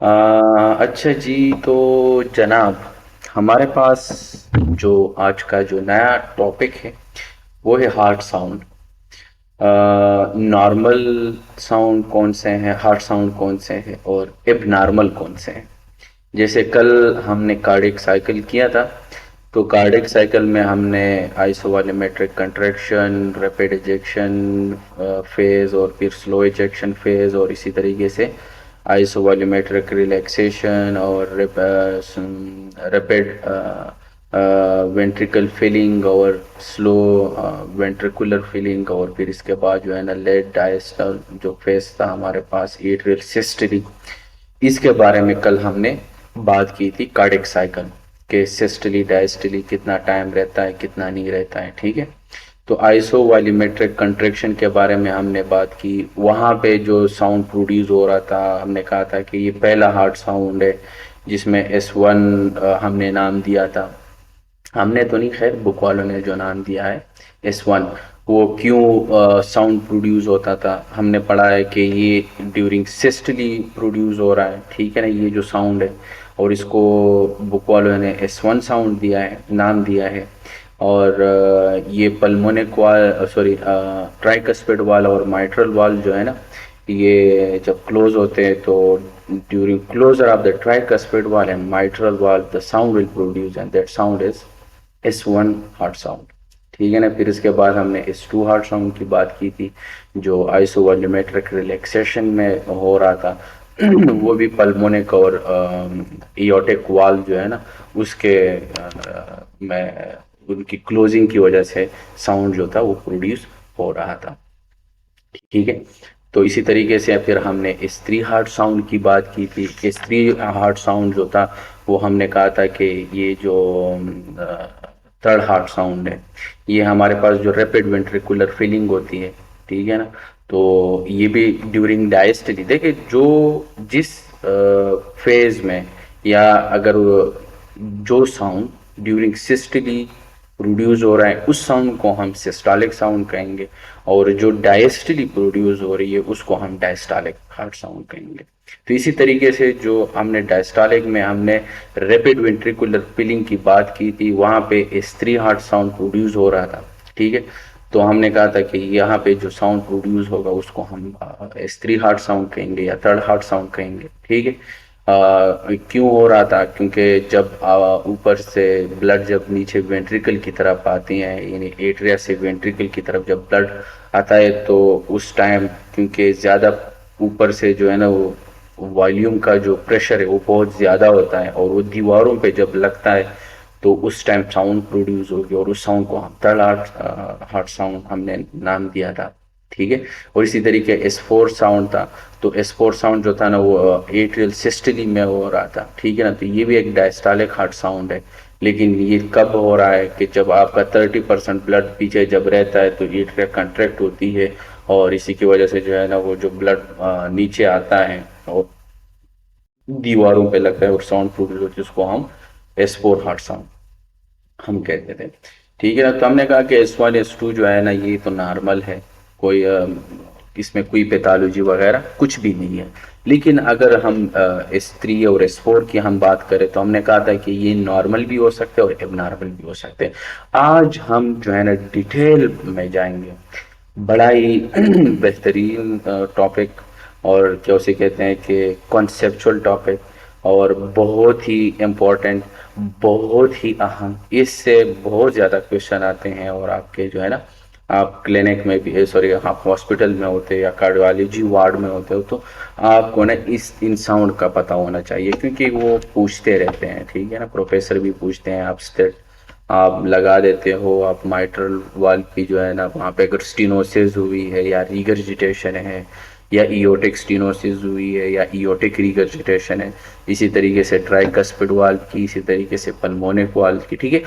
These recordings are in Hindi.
अच्छा जी, तो जनाब, हमारे पास जो आज का जो नया टॉपिक है वो है हार्ट साउंड। नॉर्मल साउंड कौन से हैं, हार्ट साउंड कौन से हैं और एबनॉर्मल कौन से हैं। जैसे कल हमने कार्डियक साइकिल किया था, तो कार्डियक साइकिल में हमने आइसोवॉल्यूमेट्रिक कंट्रैक्शन, रैपिड इजेक्शन फेज और फिर स्लो इजेक्शन फेज, और इसी तरीके से आइसोवॉल्यूमेट्रिक रिलैक्सेशन और रैपिड वेंट्रिकल फीलिंग और स्लो वेंट्रिकुलर फीलिंग, और फिर इसके बाद जो है ना लेट डायस्टल जो फेस था हमारे पास, एट्रियल सिस्टली, इसके बारे में कल हमने बात की थी। कार्डियक साइकिल के सिस्टली डायस्टली कितना टाइम रहता है, कितना नहीं रहता है, ठीक है। तो आइसो वॉल्यूमेट्रिक कंट्रैक्शन के बारे में हमने बात की। वहाँ पे जो साउंड प्रोड्यूस हो रहा था, हमने कहा था कि ये पहला हार्ट साउंड है जिसमें S1 हमने नाम दिया था। हमने तो नहीं, खैर बुक वालों ने जो नाम दिया है S1, वो क्यों साउंड प्रोड्यूस होता था, हमने पढ़ा है कि ये ड्यूरिंग सिस्टली प्रोड्यूस हो रहा है, ठीक है ना, ये जो साउंड है। और इसको बुक वालों ने S1 साउंड दिया है, नाम दिया है। और ये पल्मोनिक वाल, सॉरी, ट्राइकस्पिड वाल और माइट्रल वाल जो है ना, ये जब क्लोज होते हैं तो during closure of the tricuspid valve and mitral valve the sound will produce and that sound is S1 heart sound, ठीक है ना। फिर इसके बाद हमने S2 हार्ट साउंड की बात की थी, जो आइसोवॉल्यूमेट्रिक रिलैक्सेशन में हो रहा था। वो भी पल्मोनिक और एओर्टिक वाल जो है ना, उसके में उनकी क्लोजिंग की वजह से साउंड जो था वो प्रोड्यूस हो रहा था, ठीक है। तो इसी तरीके से फिर हमने स्त्री हार्ट साउंड की बात की थी। स्त्री हार्ट साउंड जो था वो हमने कहा था कि ये जो थर्ड हार्ट साउंड है, ये हमारे पास जो रैपिड वेंट्रिकुलर फीलिंग होती है, ठीक है ना। तो ये भी ड्यूरिंग डायस्टली, देखिए जो जिस फेज में, या अगर जो साउंड ड्यूरिंग सिस्टली प्रोड्यूस हो रहा है उस साउंड को हम सिस्टोलिक साउंड कहेंगे, और जो डायस्टली प्रोड्यूस हो रही है उसको हम डायस्टोलिक हार्ट साउंड कहेंगे। तो इसी तरीके से जो हमने डायस्टोलिक में हमने रैपिड वेंट्रिकुलर फिलिंग की बात की थी, वहाँ पे स्त्री हार्ट साउंड प्रोड्यूस हो रहा था, ठीक है। तो हमने कहा था कि यहाँ पे जो साउंड प्रोड्यूस होगा उसको हम स्त्री हार्ट साउंड कहेंगे या थर्ड हार्ट साउंड कहेंगे, ठीक है। क्यों हो रहा था, क्योंकि जब ऊपर से ब्लड जब नीचे वेंट्रिकल की तरफ आती है, यानी एट्रिया से वेंट्रिकल की तरफ जब ब्लड आता है, तो उस टाइम क्योंकि ज़्यादा ऊपर से जो है ना वो वॉल्यूम का जो प्रेशर है वो बहुत ज़्यादा होता है, और वो दीवारों पे जब लगता है तो उस टाइम साउंड प्रोड्यूस होगी, और उस साउंड को हम थर्ड हार्ट साउंड हमने नाम दिया था, ठीक है। और इसी तरीके S4 साउंड था, तो S4 साउंड जो था ना वो एट्रियल सिस्टली में हो रहा था, ठीक है ना। तो ये भी एक डायस्टोलिक हार्ट साउंड है, लेकिन ये कब हो रहा है कि जब आपका 30% ब्लड पीछे जब रहता है तो एट्रिया कंट्रैक्ट होती है, और इसी की वजह से जो है ना वो जो ब्लड नीचे आता है और दीवारों पे लगता है और साउंड प्रोड्यूस होती है, उसको हम S4 हार्ट साउंड हम कहते थे, ठीक है ना। तो हमने कहा कि S1 S2 जो है ना ये तो नॉर्मल है, कोई इसमें कोई पैथोलॉजी वगैरह कुछ भी नहीं है। लेकिन अगर हम S3 और S4 की हम बात करें तो हमने कहा था कि ये नॉर्मल भी हो सकते हैं और एबनॉर्मल भी हो सकते हैं। आज हम जो है ना डिटेल में जाएंगे, बड़ा ही बेहतरीन टॉपिक, और क्या उसे कहते हैं कि कॉन्सेप्चुअल टॉपिक, और बहुत ही इम्पोर्टेंट, बहुत ही अहम। इससे बहुत ज़्यादा क्वेश्चन आते हैं, और आपके जो है ना, आप क्लिनिक में भी, सॉरी, आप हॉस्पिटल में होते या कार्डियोलॉजी वार्ड में होते हो, तो आपको ना इस इन साउंड का पता होना चाहिए, क्योंकि वो पूछते रहते हैं, ठीक है ना। प्रोफेसर भी पूछते हैं, आप स्टेट आप लगा देते हो, आप माइट्रल वाल की जो है ना वहाँ पे अगर स्टीनोसिस हुई है या रिगर्जिटेशन है, या इयोटिक स्टीनोसिस हुई है या इयोटिक रिगर्जिटेशन है, इसी तरीके से ट्राइकस्पिड वाल्व की, इसी तरीके से पल्मोनिक वाल्व की, ठीक है।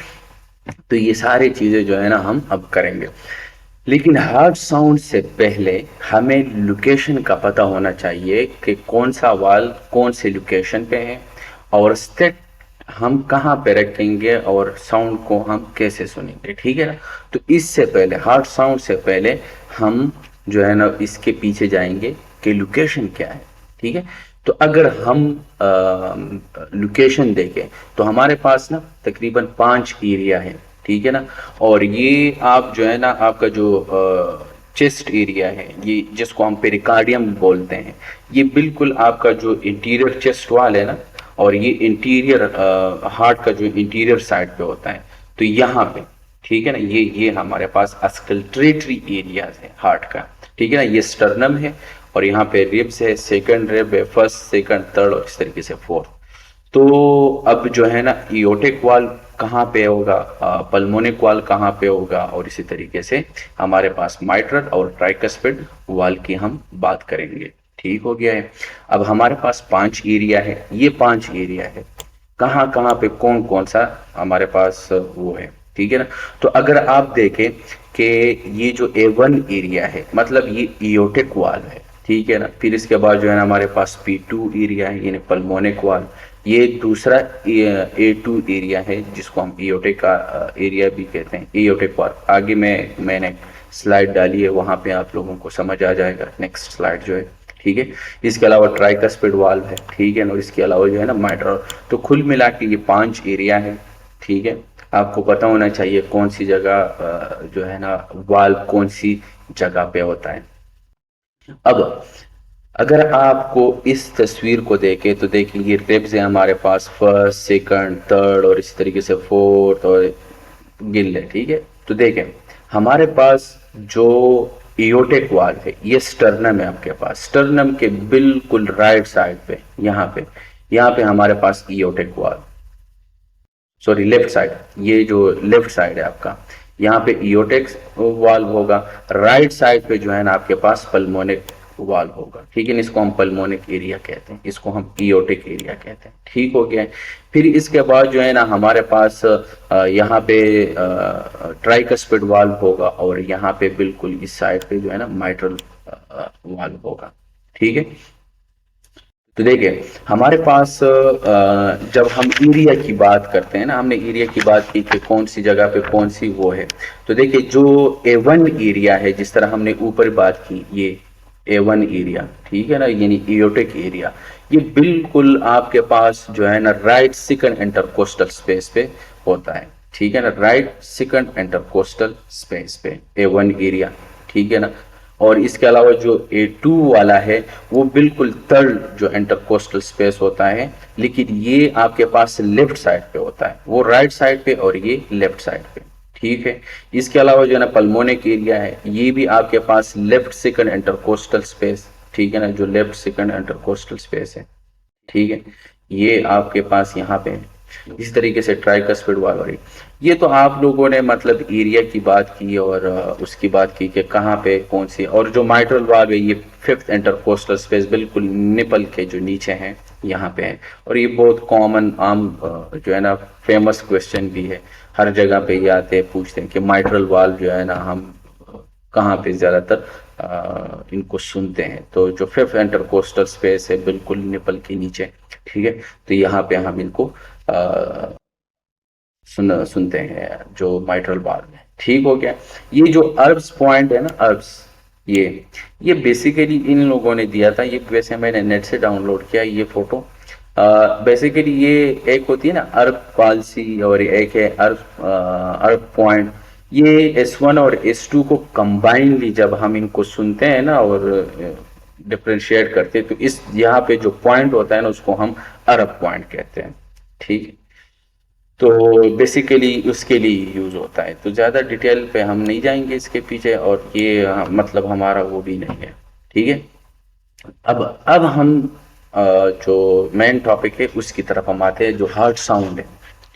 तो ये सारी चीज़ें जो है ना हम अब करेंगे। लेकिन हार्ट साउंड से पहले हमें लोकेशन का पता होना चाहिए कि कौन सा वाल्व कौन से लोकेशन पे है, और स्थित हम कहाँ पे रखेंगे, और साउंड को हम कैसे सुनेंगे, ठीक है ना। तो इससे पहले, हार्ट साउंड से पहले, हम जो है ना इसके पीछे जाएंगे कि लोकेशन क्या है। ठीक है। तो अगर हम लोकेशन देखें तो हमारे पास ना तकरीबन 5 एरिया है, ठीक है ना। और ये आप जो है ना आपका जो चेस्ट एरिया है, ये जिसको हम पेरिकार्डियम बोलते हैं, ये बिल्कुल आपका जो इंटीरियर चेस्ट वाल है ना, और ये इंटीरियर हार्ट का जो इंटीरियर साइड पे होता है, तो यहाँ पे, ठीक है ना, ये हमारे पास अस्कल्ट्रेटरी एरियाज है हार्ट का, ठीक है ना। ये स्टर्नम है, और यहाँ पे रिब्स है, सेकंड रिब है, फर्स्ट सेकंड थर्ड, और इस तरीके से फोर्थ। तो अब जो है ना इयोटिक वाल कहाँ पे होगा, पल्मोनिक वाल कहाँ पे होगा, और इसी तरीके से हमारे पास माइट्रल और ट्राइकस्पिड वाल की हम बात करेंगे। ठीक हो गया है। अब हमारे पास 5 एरिया है, ये 5 एरिया है, कहाँ कहाँ पे कौन कौन सा हमारे पास वो है, ठीक है ना। तो अगर आप देखें कि ये जो A1 एरिया है, मतलब ये इयोटिक वाल है, ठीक है ना। फिर इसके बाद जो है ना हमारे पास P2 एरिया है, यानी पल्मोनिक वाल। ये दूसरा A2 एरिया है, जिसको हम इयोटिक का एरिया भी कहते हैं, इयोटिक वाल। आगे मैंने स्लाइड डाली है, वहां पे आप लोगों को समझ आ जाएगा, नेक्स्ट स्लाइड जो है, ठीक है। इसके अलावा ट्राइकस्पिड वाल्व है, ठीक है ना, और इसके अलावा जो है ना माइट्रल। तो कुल मिला के ये 5 एरिया है, ठीक है। आपको पता होना चाहिए कौन सी जगह जो है ना वाल्व कौन सी जगह पे होता है। अब अगर आपको इस तस्वीर को देखें तो देखिए ये रिब्स है हमारे पास, फर्स्ट सेकंड थर्ड, और इसी तरीके से फोर्थ, और गिल है, ठीक है। तो देखें हमारे पास जो इयोटिक वाल्व है, ये स्टर्नम है आपके पास, स्टर्नम के बिल्कुल राइट साइड पे, यहाँ पे हमारे पास इयोटिक वाल्व, सॉरी लेफ्ट साइड, ये जो लेफ्ट साइड है आपका, यहाँ पे इयोटिक वाल्व होगा। राइट साइड पे जो है ना आपके पास पल्मोनिक वाल्व होगा, ठीक है ना। इसको हम पल्मोनिक एरिया कहते हैं, इसको हम इयोटिक एरिया कहते हैं, ठीक हो गया है। फिर इसके बाद जो है ना हमारे पास यहाँ पे ट्राइकस्पिड वाल्व होगा, और यहाँ पे बिल्कुल इस साइड पे जो है ना माइट्रल वाल्व होगा, ठीक है। तो देखिए हमारे पास जब हम एरिया की बात करते हैं ना, हमने एरिया की बात की कि कौन सी जगह पे कौन सी वो है। तो देखिए जो A1 एरिया है, जिस तरह हमने ऊपर बात की, ये A1 एरिया, ठीक है ना, यानी एयोटिक एरिया, ये बिल्कुल आपके पास जो है ना राइट सेकंड इंटरकोस्टल स्पेस पे होता है, ठीक है ना, राइट सेकंड इंटरकोस्टल स्पेस पे A1 एरिया, ठीक है ना। और इसके अलावा जो A2 वाला है, वो बिल्कुल थर्ड जो इंटरकोस्टल स्पेस होता है, लेकिन ये आपके पास लेफ्ट साइड पे होता है, वो राइट साइड पे और ये लेफ्ट साइड पे, ठीक है। इसके अलावा जो है ना पल्मोनिक एरिया है, ये भी आपके पास लेफ्ट सेकंड इंटरकोस्टल स्पेस, ठीक है ना, जो लेफ्ट सेकंड इंटरकोस्टल स्पेस है, ठीक है, ये आपके पास यहाँ पे है। इस तरीके से ट्राइकस्पिड वाल, ये तो आप लोगों ने मतलब एरिया की बात की, और उसकी बात की कि कहाँ पे कौन सी। और जो माइट्रल वाल्व है, ये फिफ्थ इंटरकोस्टल स्पेस बिल्कुल निपल के जो नीचे है, यहाँ पे है। और ये बहुत कॉमन आम जो है ना फेमस क्वेश्चन भी है, हर जगह पे ये आते हैं, पूछते हैं कि माइट्रल वाल्व जो है ना हम कहाँ पे ज्यादातर इनको सुनते हैं। तो जो फिफ्थ इंटरकोस्टल स्पेस है बिल्कुल निपल के नीचे, ठीक है। तो यहाँ पे हम इनको सुनते हैं जो माइट्रल वाल्व है, ठीक हो गया। ये जो अर्ब्स पॉइंट है ना, अर्ब्स, ये बेसिकली इन लोगों ने दिया था, ये वैसे मैंने नेट से डाउनलोड किया ये फोटो। बेसिकली ये एक होती है ना अर्ब पॉलिसी, और एक है अर्ब पॉइंट। ये S1 और S2 को कंबाइनली जब हम इनको सुनते हैं ना और डिफ्रेंशिएट करते हैं, तो इस यहाँ पे जो पॉइंट होता है ना, उसको हम अर्ब पॉइंट कहते हैं, ठीक है। तो बेसिकली उसके लिए यूज होता है, तो ज्यादा डिटेल पे हम नहीं जाएंगे इसके पीछे, और ये मतलब हमारा वो भी नहीं है, ठीक है। अब हम जो मेन टॉपिक है उसकी तरफ हम आते हैं, जो हार्ट साउंड है,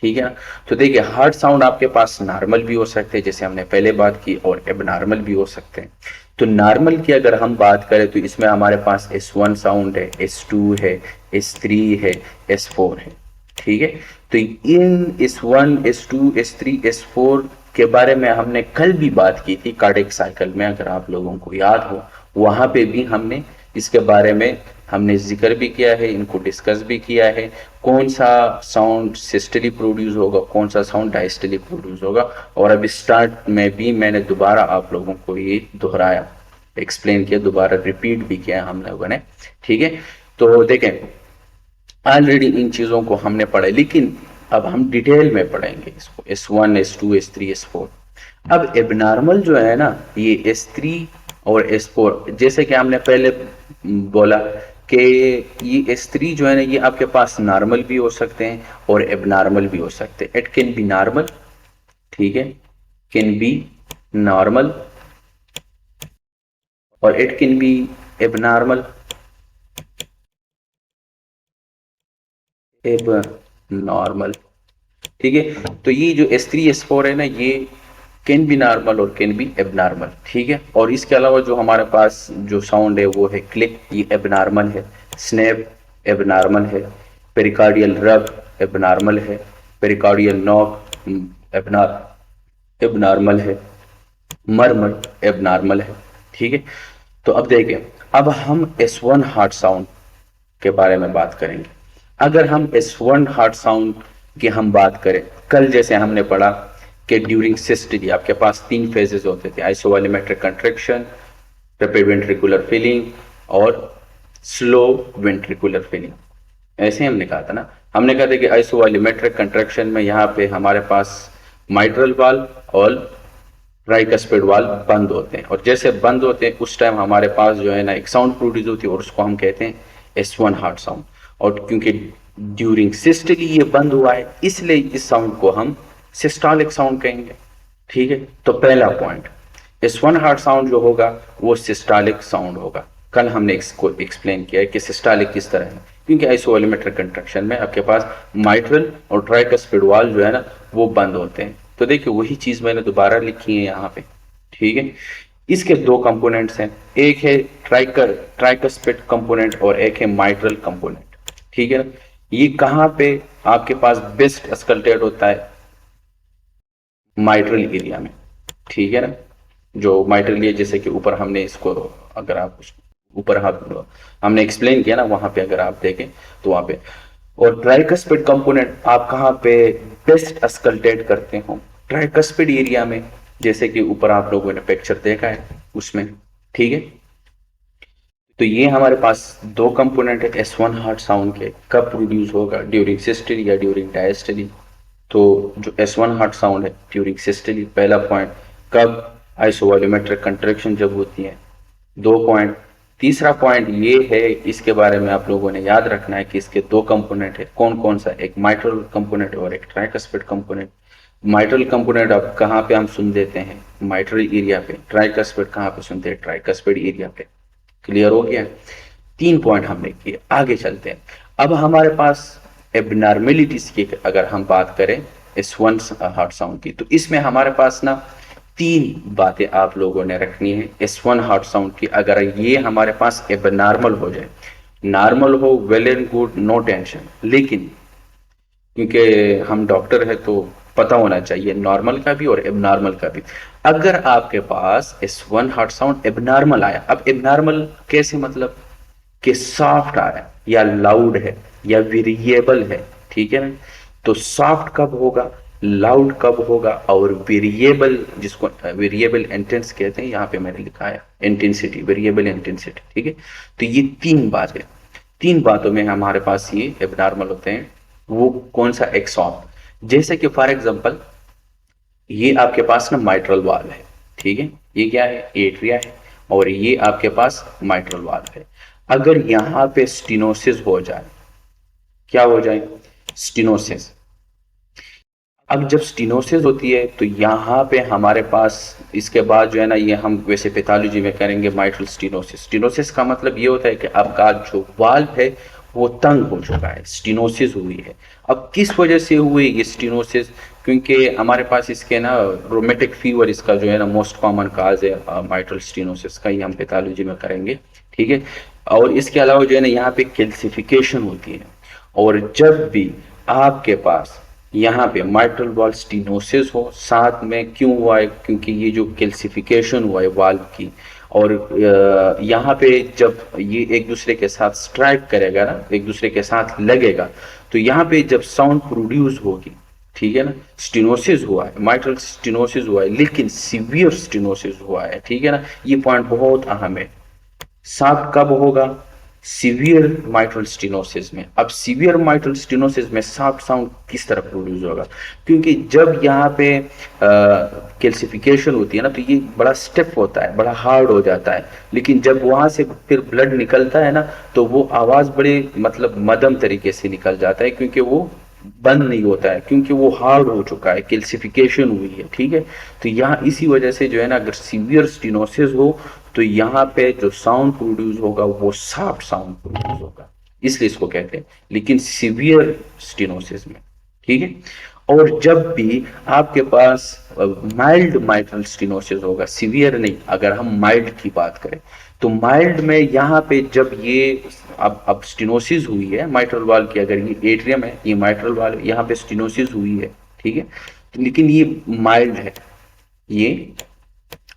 ठीक है ना। तो देखिए हार्ट साउंड आपके पास नॉर्मल भी हो सकते हैं, जैसे हमने पहले बात की, और एबनॉर्मल भी हो सकते हैं। तो नॉर्मल की अगर हम बात करें तो इसमें हमारे पास S1 साउंड है, S2 है, S3 है, S4 है, ठीक है। तो इन S1, S2, S3, S4 के बारे में हमने कल भी बात की थी कार्डियक साइकिल में, अगर आप लोगों को याद हो, वहां पे भी हमने इसके बारे में हमने जिक्र भी किया है, इनको डिस्कस भी किया है, कौन सा साउंड सिस्टली प्रोड्यूस होगा, कौन सा साउंड डायस्टली प्रोड्यूस होगा। और अब स्टार्ट में भी मैंने दोबारा आप लोगों को ये दोहराया, एक्सप्लेन किया, दोबारा रिपीट भी किया हम लोगों ने, ठीक है। तो देखें, ऑलरेडी इन चीजों को हमने पढ़ा, लेकिन अब हम डिटेल में पढ़ेंगे इसको, S1 S2 S3 S4। अब एबनॉर्मल जो है ना, ये S3 और S4, जैसे कि हमने पहले बोला कि ये S3 जो है ना, ये आपके पास नॉर्मल भी हो सकते हैं और एबनॉर्मल भी हो सकते हैं। इट कैन बी नॉर्मल, ठीक है, कैन बी नॉर्मल, और it can be abnormal, abnormal, ठीक है। तो ये जो S3 S4 है ना, ये कैन बी नॉर्मल और कैन बी एबनॉर्मल, ठीक है। और इसके अलावा जो हमारे पास जो साउंड है वो है क्लिक, ये एबनॉर्मल है। स्नैप एबनॉर्मल है। पेरिकार्डियल रब एबनॉर्मल है। पेरिकार्डियल नॉक एबनॉर्मल है। मरमर एबनॉर्मल है, ठीक है। तो अब देखें, अब हम S1 हार्ट साउंड के बारे में बात करेंगे। अगर हम S1 हार्ट साउंड की हम बात करें, कल जैसे हमने पढ़ा कि ड्यूरिंग सिस्टली आपके पास 3 फेजेस होते थे, आइसोवॉल्यूमेट्रिक कंट्रैक्शन, रैपिड वेंट्रिकुलर फिलिंग और स्लो वेंट्रिकुलर फिलिंग। ऐसे हमने कहा था ना, हमने कहा था कि आइसोवॉल्यूमेट्रिक कंट्रैक्शन में यहाँ पे हमारे पास माइट्रल वाल्व और ट्राइकस्पिड वाल्व बंद होते हैं, और जैसे बंद होते हैं उस टाइम हमारे पास जो है ना एक साउंड प्रोड्यूस होती है और उसको हम कहते हैं S1 हार्ट साउंड। और क्योंकि ड्यूरिंग सिस्टली ये बंद हुआ है, इसलिए इस साउंड को हम सिस्टोलिक साउंड कहेंगे, ठीक है। तो पहला पॉइंट, S1 हार्ट साउंड जो होगा वो सिस्टोलिक साउंड होगा। कल हमने इसको एक्सप्लेन किया है कि सिस्टोलिक किस तरह है, क्योंकि आइसोवॉल्यूमेट्रिक कंट्रैक्शन में आपके पास माइट्रल और ट्राइकस्पिड वाल्व जो है ना वो बंद होते हैं। तो देखिए वही चीज मैंने दोबारा लिखी है यहाँ पे, ठीक है। इसके 2 कंपोनेंट्स हैं, एक है ट्राइकस्पिड कंपोनेंट और एक है माइट्रल कंपोनेंट, ठीक है ना। ये कहाँ पे आपके पास बेस्ट अस्कल्टेट होता है? माइट्रल एरिया में, ठीक है ना। जो माइट्रल एरिया, जैसे कि ऊपर हमने इसको, अगर आप ऊपर हमने एक्सप्लेन किया ना, वहां पे अगर आप देखें तो वहां पे। और ट्राइकस्पिड कंपोनेंट आप कहाँ पे बेस्ट अस्कल्टेट करते हो? ट्राइकस्पिड एरिया में, जैसे कि ऊपर आप लोगों ने पिक्चर देखा है उसमें, ठीक है। तो ये हमारे पास 2 कंपोनेंट है S1 हार्ट साउंड के। कब प्रोड्यूस होगा? ड्यूरिंग सिस्टली या ड्यूरिंग डायस्टली। तो जो S1 हार्ट साउंड है ड्यूरिंग सिस्टली, पहला पॉइंट। कब? आइसोवॉल्यूमेट्रिक कंट्रैक्शन जब होती है, 2 पॉइंट। तीसरा पॉइंट ये है, इसके बारे में आप लोगों ने याद रखना है कि इसके 2 कंपोनेंट है। कौन कौन सा? एक माइट्रल कंपोनेंट और एक ट्राइकस्पिड कंपोनेंट। माइट्रल कंपोनेंट अब कहाँ पे हम सुन देते हैं? माइट्रल एरिया पे। ट्राइकस्पिड कहाँ पे सुनते हैं? ट्राइकस्पिड एरिया पे। क्लियर हो गया? 3 पॉइंट हमने किए, आगे चलते हैं। अब हमारे पास एबनॉर्मेलिटीज की अगर हम बात करें S1 हार्ट साउंड की, तो इसमें हमारे पास ना 3 बातें आप लोगों ने रखनी है S1 हार्ट साउंड की। अगर ये हमारे पास एबनॉर्मल हो जाए, नॉर्मल हो well and good, no tension, लेकिन क्योंकि हम डॉक्टर है तो पता होना चाहिए नॉर्मल का भी और एबनॉर्मल का भी। अगर आपके पास S1 हार्ट साउंड एबनॉर्मल आया, अब एबनॉर्मल कैसे, मतलब कि सॉफ्ट आ रहा है या लाउड है या वेरिएबल है, ठीक है ना। तो सॉफ्ट कब होगा, लाउड कब होगा, और वेरिएबल, जिसको वेरिएबल इंटेंस कहते हैं, यहाँ पे मैंने लिखा है इंटेंसिटी, वेरिएबल इंटेंसिटी, ठीक है। तो ये 3 बात है, 3 बातों में हमारे पास ये एबनॉर्मल होते हैं। वो कौन सा? एक सॉफ्ट, जैसे कि फॉर एग्जांपल ये आपके पास ना माइट्रल वाल्व है, ठीक है। ये क्या है? एट्रिया है, और ये आपके पास माइट्रल वाल्व है। अगर यहां पे स्टिनोसिस हो जाए, क्या हो जाए? स्टिनोसिस। अब जब स्टिनोसिस होती है तो यहाँ पे हमारे पास, इसके बाद जो है ना, ये हम वैसे पैथोलॉजी में करेंगे माइट्रल स्टिनोसिस। स्टिनोसिस का मतलब ये होता है कि आपका जो वाल्व है वो तंग हो चुका है, स्टिनोसिस हुई है। अब किस वजह से हुई ये स्टिनोसिस? क्योंकि हमारे पास इसके ना रोमेटिक फीवर, इसका जो है ना मोस्ट कॉमन काज है माइट्रल स्टिनोसिस का, ये हम पैथोलॉजी में करेंगे, ठीक है। और इसके अलावा जो है ना यहाँ पे कैल्सिफिकेशन होती है, और जब भी आपके पास यहाँ पे माइट्रल वाल्व स्टिनोसिस हो, साथ में क्यों हुआ है? क्योंकि ये जो कैल्सिफिकेशन हुआ है वाल्व की, और यहाँ पे जब ये एक दूसरे के साथ स्ट्राइक करेगा ना, एक दूसरे के साथ लगेगा, तो यहाँ पे जब साउंड प्रोड्यूस होगी, ठीक है ना। स्टिनोसिस हुआ है, माइट्रल स्टिनोसिस हुआ है, लेकिन सीवियर स्टिनोसिस हुआ है, ठीक है ना। ये पॉइंट बहुत अहम है। साफ कब होगा? सीवियर माइट्रल स्टेनोसिस में। अब सीवियर माइट्रल स्टेनोसिस में सॉफ्ट साउंड किस तरह प्रोड्यूस होगा, क्योंकि जब यहाँ पे कैल्सिफिकेशन होती है ना तो ये बड़ा स्टिफ होता है, बड़ा हार्ड हो जाता है, लेकिन जब वहां से फिर ब्लड निकलता है ना तो वो आवाज बड़े मतलब मध्यम तरीके से निकल जाता है, क्योंकि वो बंद नहीं होता है, क्योंकि वो हार्ड हो चुका है, कैल्सिफिकेशन हुई है। ठीक है, तो यहाँ इसी वजह से जो है ना अगर सीवियर स्टेनोसिस हो तो यहाँ पे जो साउंड प्रोड्यूस होगा वो सॉफ्ट साउंड प्रोड्यूस होगा, इसलिए इसको कहते हैं। लेकिन सीवियर स्टेनोसिस में, ठीक है, और जब भी आपके पास माइल्ड माइट्रल स्टेनोसिस होगा, सीवियर नहीं, अगर हम माइल्ड की बात करें तो माइल्ड में यहाँ पे जब ये अब स्टेनोसिस हुई है माइट्रल वाल की, अगर ये एट्रियम है, ये माइट्रल वाल, यहाँ पे स्टेनोसिस हुई है, ठीक है, लेकिन ये माइल्ड है, ये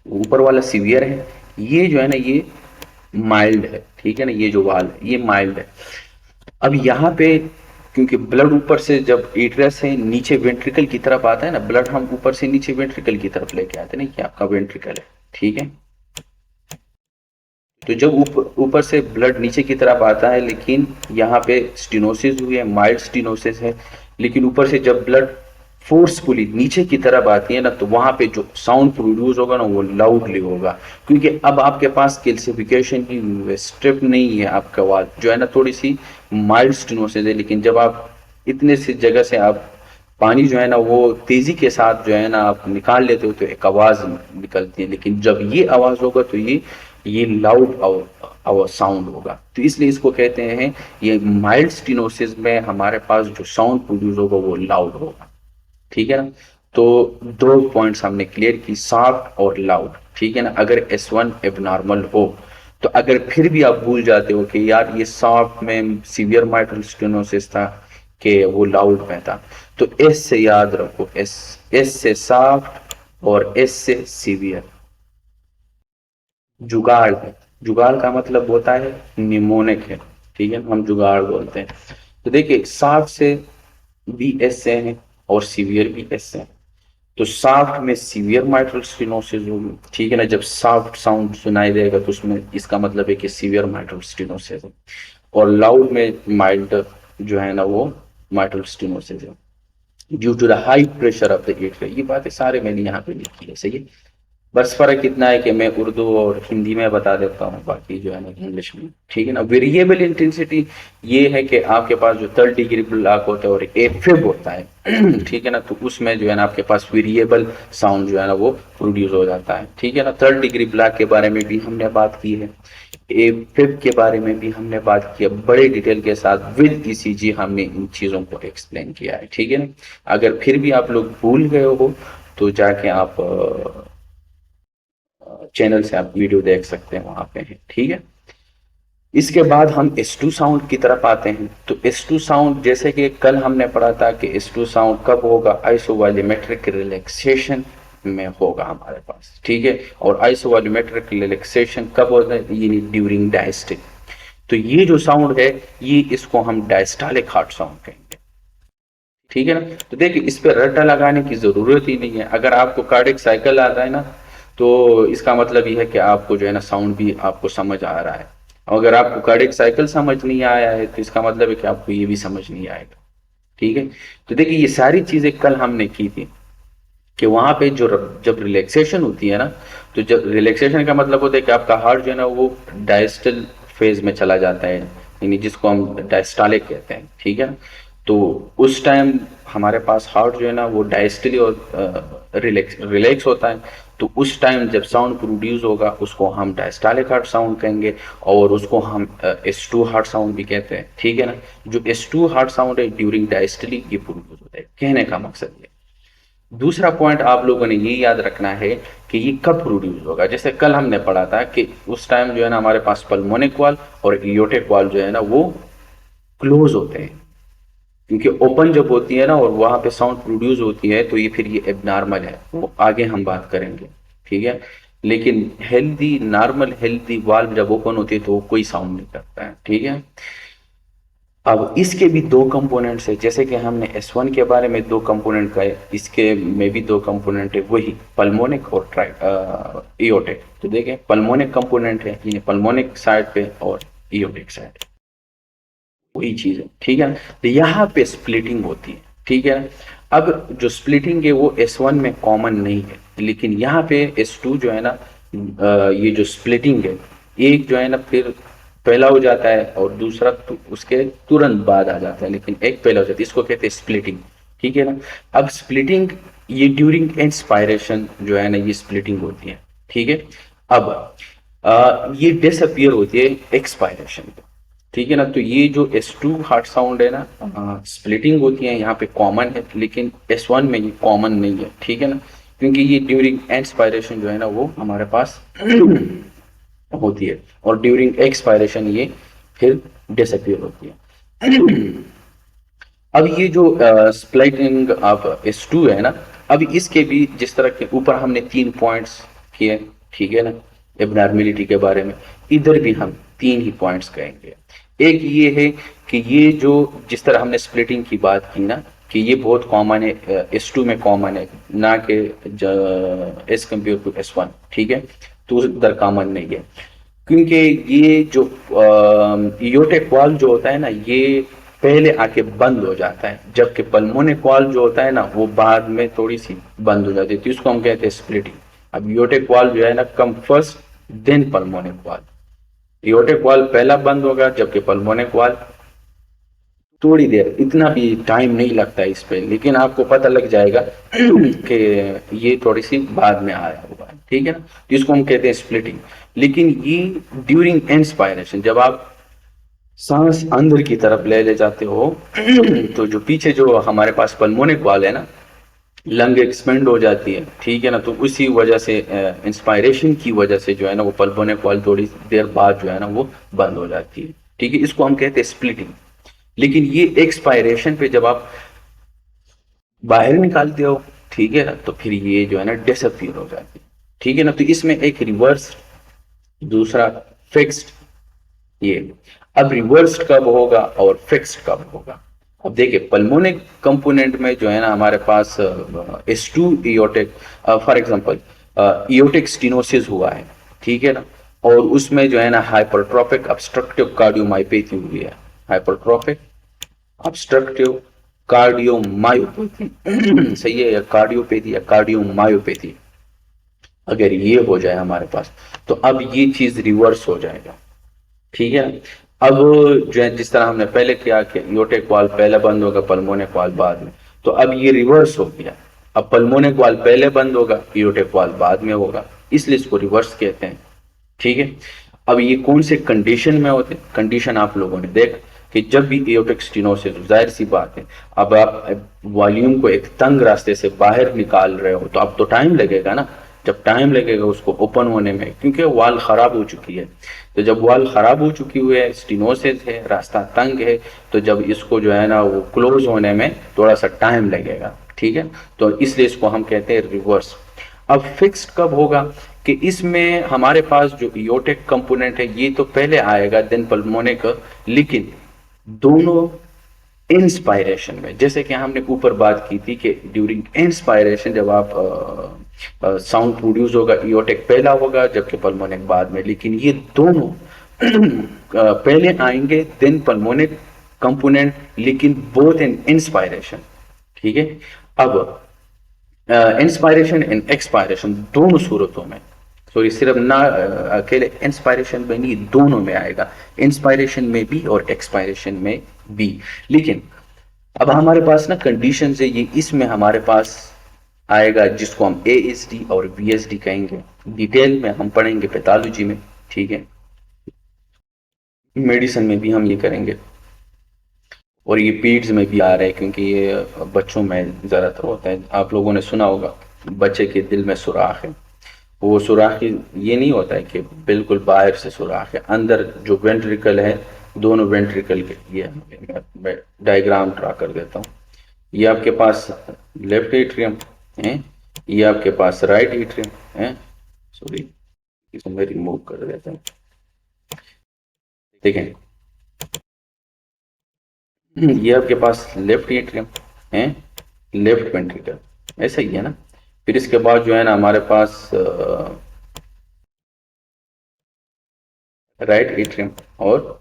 ऊपर वाला सीवियर है, ये जो है ना ये माइल्ड है, ठीक है ना, ये जो वाल है ये माइल्ड है। अब यहाँ पे क्योंकि ब्लड ऊपर से जब एट्रियस से नीचे वेंट्रिकल की तरफ आता है ना, ब्लड हम ऊपर से नीचे वेंट्रिकल की तरफ लेके आते हैं ना, कि आपका वेंट्रिकल है, ठीक है, तो जब ऊपर से ब्लड नीचे की तरफ आता है, लेकिन यहाँ पे स्टेनोसिस हुई है, माइल्ड स्टेनोसिस है, लेकिन ऊपर से जब ब्लड फोर्सफुली नीचे की तरफ आती है ना तो वहां पे जो साउंड प्रोड्यूस होगा ना वो लाउडली होगा, क्योंकि अब आपके पास कैल्सिफिकेशन ही हुई है, स्ट्रिप नहीं है, आपका आवाज जो है ना थोड़ी सी माइल्ड स्टेनोसिस है, लेकिन जब आप इतने सी जगह से आप पानी जो है ना वो तेजी के साथ जो है ना आप निकाल लेते हो तो एक आवाज निकलती है, लेकिन जब ये आवाज होगा तो ये लाउड आवर साउंड होगा, तो इसलिए इसको कहते हैं ये माइल्ड स्टेनोसिस में हमारे पास जो साउंड प्रोड्यूस होगा वो लाउड होगा, ठीक है ना। तो दो पॉइंट्स हमने क्लियर की, सॉफ्ट और लाउड, ठीक है ना। अगर S1 एबनॉर्मल हो तो अगर फिर भी आप भूल जाते हो कि यार ये सॉफ्ट में सीवियर माइट्रल स्टेनोसिस था कि वो लाउड में था, तो एस से याद रखो, एस से सॉफ्ट और एस से सीवियर। जुगाड़ है, जुगाड़ का मतलब होता है निमोनिक है, ठीक है, हम जुगाड़ बोलते हैं। तो देखिए सॉफ्ट से भी एस से है और सीवियर भी एस से है, तो सॉफ्ट में सीवियर माइट्रल स्टेनोसिस होगी, ठीक है ना, जब सॉफ्ट साउंड सुनाई देगा तो उसमें इसका मतलब है कि सीवियर माइट्रल स्टेनोसिस है, और लाउड में माइल्ड जो है ना वो माइट्रल स्टेनोसिस है due to the high pressure of the atria. ये बातें सारे मैंने यहाँ पे लिखी है, सही है, बस फर्क इतना है कि मैं उर्दू और हिंदी में बता देता हूँ, बाकी जो है ना इंग्लिश में, ठीक है ना। वेरिएबल इंटेंसिटी ये है कि आपके पास जो 3rd डिग्री ब्लॉक होता है और एफिब होता है ठीक है ना, तो उसमें जो है ना आपके पास वेरिएबल साउंड जो है ना वो प्रोड्यूस हो जाता है, ठीक है ना। 3rd डिग्री ब्लॉक के बारे में भी हमने बात की है, एफिब के बारे में भी हमने बात की है, बड़े डिटेल के साथ विद ईसीजी हमने इन चीज़ों को एक्सप्लेन किया है, ठीक है ना। अगर फिर भी आप लोग भूल गए हो तो जाके आप चैनल से आप वीडियो देख सकते हैं, वहां पे है, ठीक है। इसके बाद हम S2 साउंड की तरफ आते हैं। तो S2 साउंड जैसे कि कल हमने पढ़ा था कि S2 साउंड कब होगा, आइसोवॉल्यूमेट्रिक रिलैक्सेशन में होगा हमारे पास, ठीक है। और आइसोवॉल्यूमेट्रिक रिलैक्सेशन कब होता है, ये ड्यूरिंग डायस्टिक। तो ये जो साउंड है ये इसको हम डायस्टॉलिक हार्ट साउंड कहेंगे, ठीक है ना। तो देखिए इस पे रट्टा लगाने की जरूरत ही नहीं है, अगर आपको कार्डिक साइकिल आता है ना तो इसका मतलब ये है कि आपको जो है ना साउंड भी आपको समझ आ रहा है, अगर आपको कार्डिक साइकिल समझ नहीं आया है तो इसका मतलब है कि आपको ये भी समझ नहीं आएगा, ठीक है। तो देखिए ये सारी चीजें कल हमने की थी कि वहां पे जो जब रिलैक्सेशन होती है ना, तो जब रिलैक्सेशन का मतलब होता है कि आपका हार्ट जो है ना वो डायस्टल फेज में चला जाता है, यानी जिसको हम डायस्टॉलिक कहते हैं, ठीक है ना। तो उस टाइम हमारे पास हार्ट जो है ना वो डायस्टली और रिलैक्स होता है, तो उस टाइम जब साउंड प्रोड्यूस होगा उसको हम डायस्टॉलिक हार्ट साउंड कहेंगे, और उसको हम S2 हार्ट साउंड भी कहते हैं, ठीक है ना। जो S2 हार्ट साउंड है ड्यूरिंग डायस्टली ये प्रोड्यूस होता है, कहने का मकसद ये। दूसरा पॉइंट आप लोगों ने ये याद रखना है कि ये कब प्रोड्यूस होगा, जैसे कल हमने पढ़ा था कि उस टाइम जो है ना हमारे पास पल्मोनिक वाल और एयोर्टिक वाल जो है ना वो क्लोज होते हैं, क्योंकि ओपन जब होती है ना और वहां पे साउंड प्रोड्यूस होती है तो ये फिर ये एबनॉर्मल है, वो आगे हम बात करेंगे, ठीक है। लेकिन हेल्दी नॉर्मल हेल्दी वाल्व जब ओपन होती है तो वो कोई साउंड नहीं करता है, ठीक है। अब इसके भी दो कंपोनेंट्स है, जैसे कि हमने S1 के बारे में दो कंपोनेंट का है, इसके में भी दो कंपोनेंट है, वही पल्मोनिक और एयोटिक। तो देखें पल्मोनिक कंपोनेंट है, यानी पल्मोनिक साइड पे, और एओर्टिक साइड, वही चीज है, ठीक है ना। तो यहाँ पे स्प्लिटिंग होती है, ठीक है ना। अब जो स्प्लिटिंग है वो S1 में कॉमन नहीं है, लेकिन यहाँ पे S2 जो है ना, ये जो स्प्लिटिंग है, एक जो है ना फिर पहला हो जाता है और दूसरा उसके तुरंत बाद आ जाता है, लेकिन एक पहला हो जाता है, इसको कहते हैं स्प्लिटिंग, ठीक है ना। अब स्प्लिटिंग ये ड्यूरिंग इंस्पायरेशन जो है ना, ये स्प्लिटिंग होती है, ठीक है। अब ये डिसअपियर होती है एक्सपायरेशन पे, ठीक है ना। तो ये जो S2 हार्ट साउंड है ना, स्प्लिटिंग होती है यहाँ पे कॉमन है, लेकिन S1 में ये कॉमन नहीं है, ठीक है ना, क्योंकि ये ड्यूरिंग इंस्पायरेशन जो है ना वो हमारे पास होती है, और ड्यूरिंग एक्सपायरेशन ये फिर डिसअपियर होती है। अब ये जो स्प्लिटिंग ऑफ S2 है ना, अब इसके भी जिस तरह के ऊपर हमने 3 पॉइंट्स किए, ठीक है ना, एबनॉर्मेलिटी के बारे में, इधर भी हम 3 ही पॉइंट्स कहेंगे। एक ये है कि ये जो जिस तरह हमने स्प्लिटिंग की बात की ना, कि ये बहुत कॉमन है, S2 में कॉमन है ना कि एज कम्पेयर टू S1, ठीक है, तो उधर कॉमन नहीं है, क्योंकि ये जो इयोटिक वाल्व जो होता है ना, ये पहले आके बंद हो जाता है, जबकि पल्मोनिक वाल्व जो होता है ना वो बाद में थोड़ी सी बंद हो जाती है, तो इसको हम कहते हैं स्प्लिटिंग। अब इयोटिक वाल्व जो है ना come first then pulmonic valve, aortic valve पहला बंद होगा, जबकि पल्मोनिक वाल्व थोड़ी देर, इतना भी टाइम नहीं लगता है इस पे, लेकिन आपको पता लग जाएगा कि ये थोड़ी सी बाद में आया हुआ है, ठीक है ना, जिसको हम कहते हैं स्प्लिटिंग। लेकिन ये ड्यूरिंग इंस्पायरेशन, जब आप सांस अंदर की तरफ ले जाते हो तो जो पीछे जो हमारे पास पल्मोनिक वाल है ना, लंग एक्सपेंड हो जाती है, ठीक है ना, तो उसी वजह से इंस्पायरेशन की वजह से जो है ना वो पल्मोनिक वाल थोड़ी देर बाद जो है ना वो बंद हो जाती है, ठीक है, इसको हम कहते हैं स्प्लिटिंग। लेकिन ये एक्सपायरेशन पे जब आप बाहर निकालते हो, ठीक है ना, तो फिर ये जो है ना डिसअपियर हो जाती है, ठीक है ना। तो इसमें एक रिवर्स, दूसरा फिक्स्ड, ये अब रिवर्स्ड कब होगा और फिक्स्ड कब होगा। अब देखिए पल्मोनिक कंपोनेंट में जो है ना हमारे पास S2 इयोटिक, फॉर एग्जांपल इयोटिक स्टेनोसिस हुआ है, ठीक है ना, और उसमें जो है ना हाइपरट्रोफिक ऑब्स्ट्रक्टिव कार्डियोमायोपैथी हुई है, हाइपरट्रोफिक ऑब्स्ट्रक्टिव कार्डियोमायोपैथी सही है, या कार्डियोपैथी या कार्डियोमायोपैथी, अगर ये हो जाए हमारे पास, तो अब ये चीज रिवर्स हो जाएगा, ठीक है। अब जो है जिस तरह हमने पहले किया कि इयोटिक वाल्व पहले बंद होगा, पल्मोनिक वाल्व बाद में, तो अब ये रिवर्स हो गया, अब पल्मोनिक वाल्व पहले बंद होगा, इयोटिक वाल्व बाद में होगा, इसलिए इसको रिवर्स कहते हैं, ठीक है। अब ये कौन से कंडीशन में होते हैं, कंडीशन आप लोगों ने देखा कि जब भी एओर्टिक स्टेनोसिस, जाहिर सी बात है, अब आप वॉल्यूम को एक तंग रास्ते से बाहर निकाल रहे हो, तो अब तो टाइम लगेगा ना, जब टाइम लगेगा उसको ओपन होने में, क्योंकि वाल खराब हो चुकी है, तो जब वाल खराब हो चुकी हुई है, स्टेनोसिस है, रास्ता तंग है, तो जब इसको जो है ना वो क्लोज होने में थोड़ा सा टाइम लगेगा, ठीक है, तो इसलिए इसको हम कहते हैं रिवर्स। अब फिक्स्ड कब होगा, कि इसमें हमारे पास जो इयोटिक कंपोनेंट है ये तो पहले आएगा देन पल्मोनिक, लेकिन दोनों इंस्पायरेशन में, जैसे कि हमने ऊपर बात की थी कि ड्यूरिंग इंस्पायरेशन जब आप साउंड प्रोड्यूस होगा, इयोटिक पहला होगा जबकि पल्मोनिक बाद में, लेकिन ये दोनों पहले आएंगे देन पल्मोनिक कंपोनेंट, लेकिन बोथ इन इंस्पायरेशन, ठीक है। अब इंस्पायरेशन एंड एक्सपायरेशन दोनों सूरतों में, सॉरी सिर्फ ना अकेले इंस्पायरेशन में नहीं, दोनों में आएगा, इंस्पायरेशन में भी और एक्सपायरेशन में भी। लेकिन अब हमारे पास ना कंडीशन है, ये इसमें हमारे पास आएगा जिसको हम ASD और VSD कहेंगे, डिटेल में हम पढ़ेंगे पैथोलॉजी में, ठीक है, मेडिसिन में भी हम ये करेंगे, और ये पीड्स में भी आ रहा है, क्योंकि ये बच्चों में ज़्यादातर होता है। आप लोगों ने सुना होगा बच्चे के दिल में सुराख है, वो सुराख ये नहीं होता है कि बिल्कुल बाहर से सुराख है, अंदर जो वेंट्रिकल है, दोनों वेंट्रिकल के, ये मैं डायग्राम ड्रा कर देता हूँ। ये आपके पास लेफ्ट एट्रियम है, ये आपके पास राइट एट्रियम है, सॉरी इसको मैं रिमूव कर देता हूँ, देखें, ये आपके पास लेफ्ट एट्रियम है, लेफ्ट वेंट्रिकल, ऐसा ही है ना। फिर इसके बाद जो है ना हमारे पास राइट एट्रियम और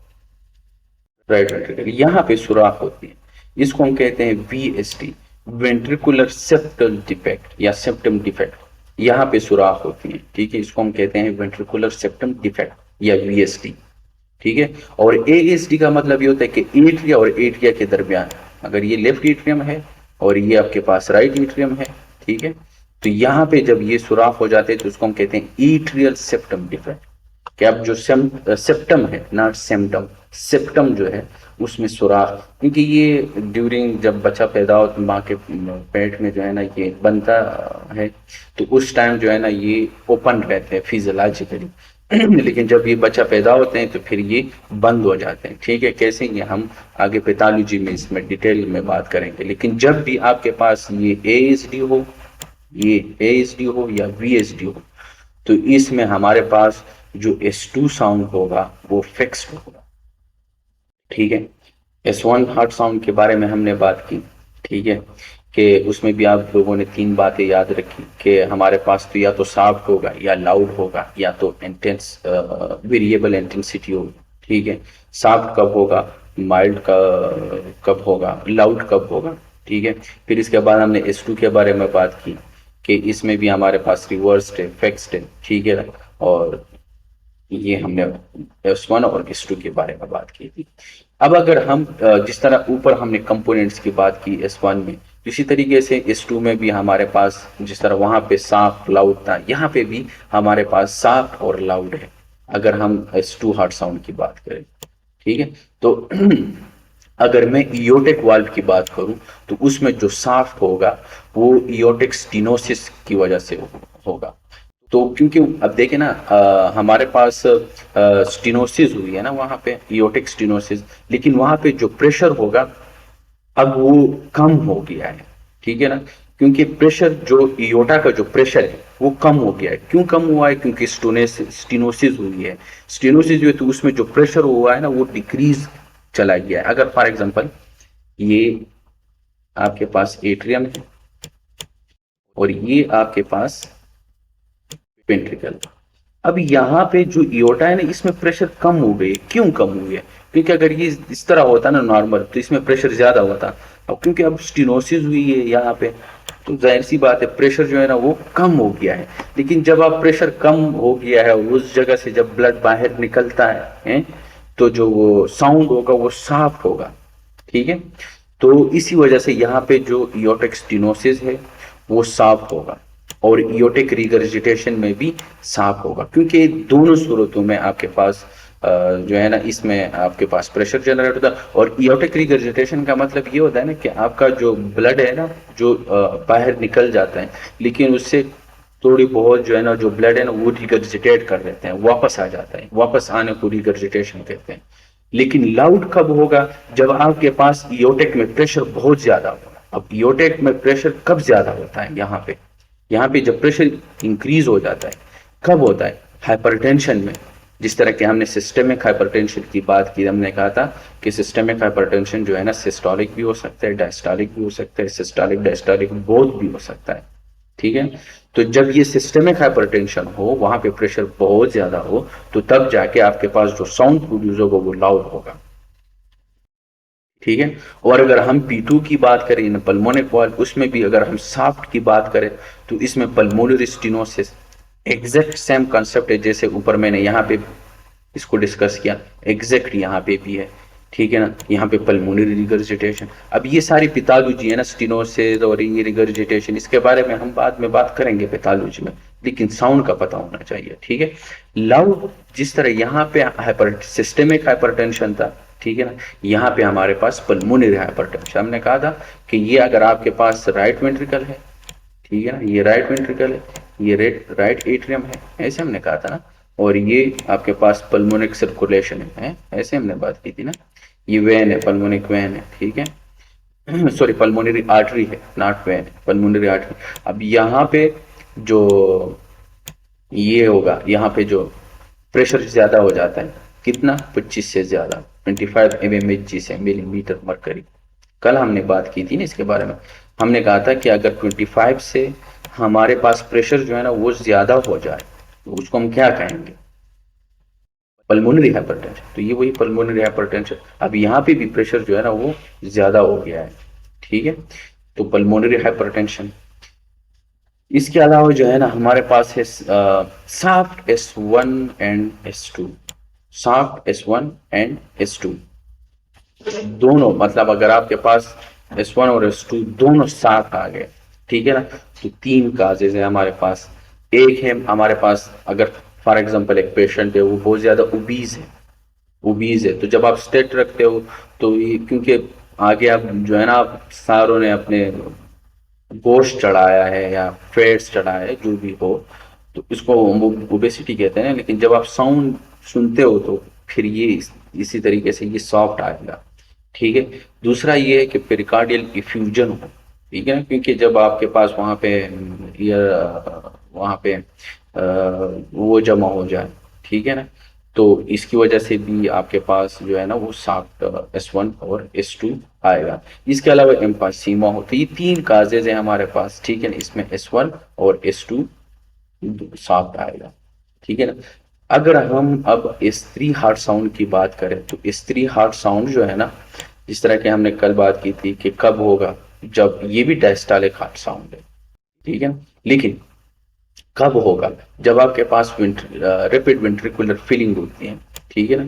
राइट वेंट्रिकल, यहाँ पे सुराख होती है, इसको हम कहते हैं वीएसडी, वेंट्रिकुलर सेप्टल डिफेक्ट या सेप्टम डिफेक्ट, यहाँ पे सुराख होती है, ठीक है, इसको हम कहते हैं वेंट्रिकुलर सेप्टम डिफेक्ट या वीएसडी, ठीक है। और एएसडी का मतलब ये होता है कि एट्रिया और एट्रिया के दरमियान, अगर ये लेफ्ट एट्रियम है और ये आपके पास राइट एट्रियम है, ठीक है, तो यहाँ पे जब ये सुराख हो जाते हैं तो उसको हम कहते हैं एट्रियल सेप्टम डिफेक्ट, कि अब जो सेप्टम है, नॉट सेप्टम, सेप्टम जो है उसमें सुराख, क्योंकि ये ड्यूरिंग जब बच्चा पैदा हो तो माँ के पेट में जो है ना ये बनता है, तो उस टाइम जो है ना ये ओपन रहते हैं फिजियोलॉजिकली लेकिन जब ये बच्चा पैदा होते हैं तो फिर ये बंद हो जाते हैं, ठीक है। कैसे, ये हम आगे पैथोलॉजी में इसमें डिटेल में बात करेंगे। लेकिन जब भी आपके पास ये एएसडी हो, ये एएसडी हो या वीएसडी हो, तो इसमें हमारे पास जो S2 साउंड होगा वो फिक्स्ड होगा, ठीक है। S1 हार्ट साउंड के बारे में हमने बात की, ठीक है, कि उसमें भी आप लोगों ने 3 बातें याद रखी कि हमारे पास तो या तो सॉफ्ट होगा या लाउड होगा या तो इंटेंस वेरिएबल इंटेंसिटी होगी, ठीक है। सॉफ्ट कब होगा, माइल्ड का कब होगा, लाउड कब होगा, ठीक है। फिर इसके बाद हमने S2 के बारे में बात की कि इसमें भी हमारे पास रिवर्स्ड है, फिक्स्ड है, ठीक है। और ये हमने S1 और S2 के बारे में बात की थी। अब अगर हम जिस तरह ऊपर हमने कंपोनेंट्स की बात की S1 में, इसी तरीके से S2 में भी हमारे पास जिस तरह वहां पे सॉफ्ट लाउड था, यहाँ पे भी हमारे पास सॉफ्ट और लाउड है अगर हम S2 हार्ट साउंड की बात करें, ठीक है। तो अगर मैं इयोटिक वाल्व की बात करूं तो उसमें जो सॉफ्ट होगा वो इयोटिक स्टीनोसिस की वजह से होगा। तो क्योंकि अब देखें ना हमारे पास स्टीनोसिस हुई है ना वहां पे, इयोटिक स्टीनोसिस, लेकिन वहां पे जो प्रेशर होगा अब वो कम हो गया है, ठीक है ना, क्योंकि प्रेशर जो इयोटा का जो प्रेशर है वो कम हो गया है। क्यों कम हुआ है, क्योंकि स्टीनोसिस हुई है, स्टीनोसिस हुई तो उसमें जो प्रेशर हुआ है ना वो डिक्रीज चला गया है। अगर फॉर एग्जांपल ये आपके पास एट्रियम है और ये आपके पास वेंट्रिकल, अब यहाँ पे जो इयोटा है ना इसमें प्रेशर कम हो गई, क्यों कम हुई है, क्योंकि अगर ये इस तरह होता ना नॉर्मल तो इसमें प्रेशर ज्यादा होता, अब क्योंकि अब स्टीनोसिस हुई है यहाँ पे तो जाहिर सी बात है प्रेशर जो है ना वो कम हो गया है। लेकिन जब आप प्रेशर कम हो गया है उस जगह से जब ब्लड बाहर निकलता है तो जो वो साउंड होगा वो साफ होगा, ठीक है। तो इसी वजह से यहाँ पे जो इयोटिक स्टीनोसिस है वो साफ होगा और इयोटिक रिगर्जिटेशन में भी साफ होगा, क्योंकि दोनों सूरतों में आपके पास जो है ना इसमें आपके पास प्रेशर जनरेट होता है। और इयोटिक रिगर्जिटेशन का मतलब ये होता है ना कि आपका जो ब्लड है ना जो बाहर निकल जाता है, लेकिन उससे थोड़ी बहुत जो है ना जो ब्लड है ना वो रिगर्जिटेट कर देते हैं, वापस आ जाता है, वापस आने को रिगर्जिटेशन कहते हैं। लेकिन लाउड कब होगा, जब आपके पास इयोटिक में प्रेशर बहुत ज्यादा होगा। अब इयोटिक में प्रेशर कब ज्यादा होता है, यहाँ पे जब प्रेशर इंक्रीज हो जाता है कब होता है, हाइपरटेंशन में। जिस तरह के हमने सिस्टेमिक हाइपरटेंशन की बात की, हमने कहा था कि सिस्टेमिक हाइपरटेंशन जो है ना सिस्टोलिक भी हो सकता है, डायस्टोलिक भी हो सकता है, सिस्टोलिक डायस्टोलिक बोथ भी हो सकता है, ठीक है। तो जब ये सिस्टेमिक हाइपरटेंशन हो, वहां पे प्रेशर बहुत ज्यादा हो, तो तब जाके आपके पास जो साउंड प्रोड्यूस होगा वो लाउड होगा, ठीक है। और अगर हम P2 की बात करें इन पल्मोनिक वाल्व, उसमें भी अगर हम सॉफ्ट की बात करें तो इसमें pulmonary stenosis exact same concept है जैसे ऊपर मैंने यहाँ पे इसको डिस्कस किया, एग्जैक्ट यहाँ पे भी है, ठीक है ना। यहाँ पे पल्मोनरी रिगर्जिटेशन, अब ये सारी पैथोलॉजी है ना स्टीनोसिस और ये रिगर्जिटेशन, इसके बारे में हम बाद में बात करेंगे पैथोलॉजी में, लेकिन साउंड का पता होना चाहिए, ठीक है। लाउड जिस तरह यहाँ पे हाइपर सिस्टेमिक हाइपरटेंशन था, ठीक है ना, यहाँ पे हमारे पास पल्मोनरी हाइपरटेंशन, हमने कहा था कि ये अगर आपके पास राइट वेंट्रिकल है, ठीक है ना, ये राइट वेंट्रिकल है, ये राइट एट्रियम है, ऐसे हमने कहा था ना, और ये आपके पास पल्मोनिक सर्कुलेशन है, ऐसे हमने बात की थी ना, ये वेन है, पल्मोनिक वेन है, ठीक है सॉरी पल्मोनरी आर्टरी है, नॉट वेन, पल्मोनरी आर्टरी। अब यहाँ पे जो ये होगा, यहाँ पे जो प्रेशर ज्यादा हो जाता है, कितना, 25 से ज्यादा, 25 mmHg से मिलीमीटर मरकरी। कल हमने बात की थी ना इसके बारे में, हमने कहा था कि अगर 25 से हमारे पास प्रेशर जो है ना वो ज्यादा हो जाए तो उसको हम क्या कहेंगे, पल्मोनरी हाइपरटेंशन। तो ये वही पल्मोनरी हाइपरटेंशन, अब यहाँ पे भी प्रेशर जो है ना वो ज्यादा हो गया है, ठीक है, तो पल्मोनरी हाइपरटेंशन। इसके अलावा जो है ना हमारे पास है soft S1 and S2। Soft S1 and S2 दोनों, मतलब अगर आपके पास S1 और S2 दोनों साथ आ गए, ठीक है ना, तो तीन काजेज है हमारे पास। एक है हमारे पास, अगर फॉर एग्जांपल एक पेशेंट है वो बहुत ज्यादा ओबीज है, ओबीज है, तो जब आप स्टेट रखते हो तो ये क्योंकि आगे आप जो है ना आप सारों ने अपने गोश्त चढ़ाया है या फैट्स चढ़ाया है जो भी हो, तो इसको ओबेसिटी कहते हैं ना, लेकिन जब आप साउंड सुनते हो तो फिर ये इसी तरीके से ये सॉफ्ट आएगा, ठीक है। दूसरा ये है कि पेरिकार्डियल इफ्यूजन हो, ठीक है ना, क्योंकि जब आपके पास वहाँ पे वहाँ पे वो जमा हो जाए, ठीक है ना, तो इसकी वजह से भी आपके पास जो है ना वो साफ्ट S1 और S2 आएगा। इसके अलावा एम्फाइसीमा हो, तो ये तीन काजेज है हमारे पास, ठीक है ना, इसमें S1 और S2 साफ्ट आएगा, ठीक है ना। अगर हम अब स्त्री हार्ट साउंड की बात करें तो स्त्री हार्ट साउंड जो है ना, जिस तरह की हमने कल बात की थी कि कब होगा, जब ये भी डायस्टोलिक हार्ट साउंड है, ठीक है, लेकिन कब होगा, जब आपके पास रैपिड वेंट्रिकुलर फीलिंग होती है, ठीक है ना,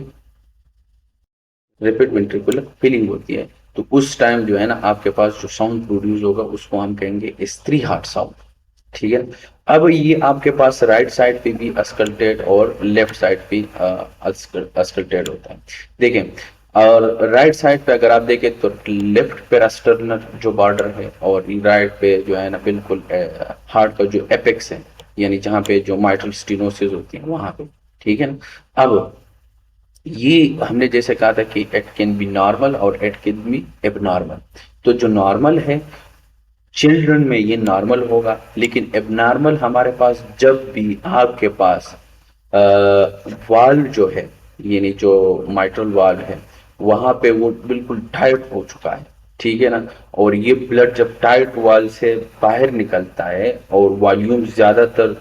रैपिड वेंट्रिकुलर फीलिंग होती है, तो उस टाइम जो है ना आपके पास जो साउंड प्रोड्यूस होगा उसको हम कहेंगे स्त्री हार्ट साउंड, ठीक है। अब ये आपके पास राइट साइड पे भी अस्कल्टेड और लेफ्ट साइड पे अस्कल्टेड होता है, देखें। और राइट साइड पे अगर आप देखें तो लेफ्ट पेरास्टर्नल जो बॉर्डर है, और राइट पे जो है ना बिल्कुल हार्ट का जो एपेक्स है, यानी जहाँ पे जो माइट्रल स्टीनोसिस होती है वहां पे, ठीक है ना। अब ये हमने जैसे कहा था कि इट कैन बी नॉर्मल और इट कैन बी एबनॉर्मल। तो जो नॉर्मल है चिल्ड्रन में ये नॉर्मल होगा, लेकिन एबनॉर्मल हमारे पास जब भी आपके पास वाल जो है, यानी जो माइट्रल वाल है वहां पे वो बिल्कुल टाइट हो चुका है, ठीक है ना, और ये ब्लड जब टाइट वाल से बाहर निकलता है और वॉल्यूम ज्यादातर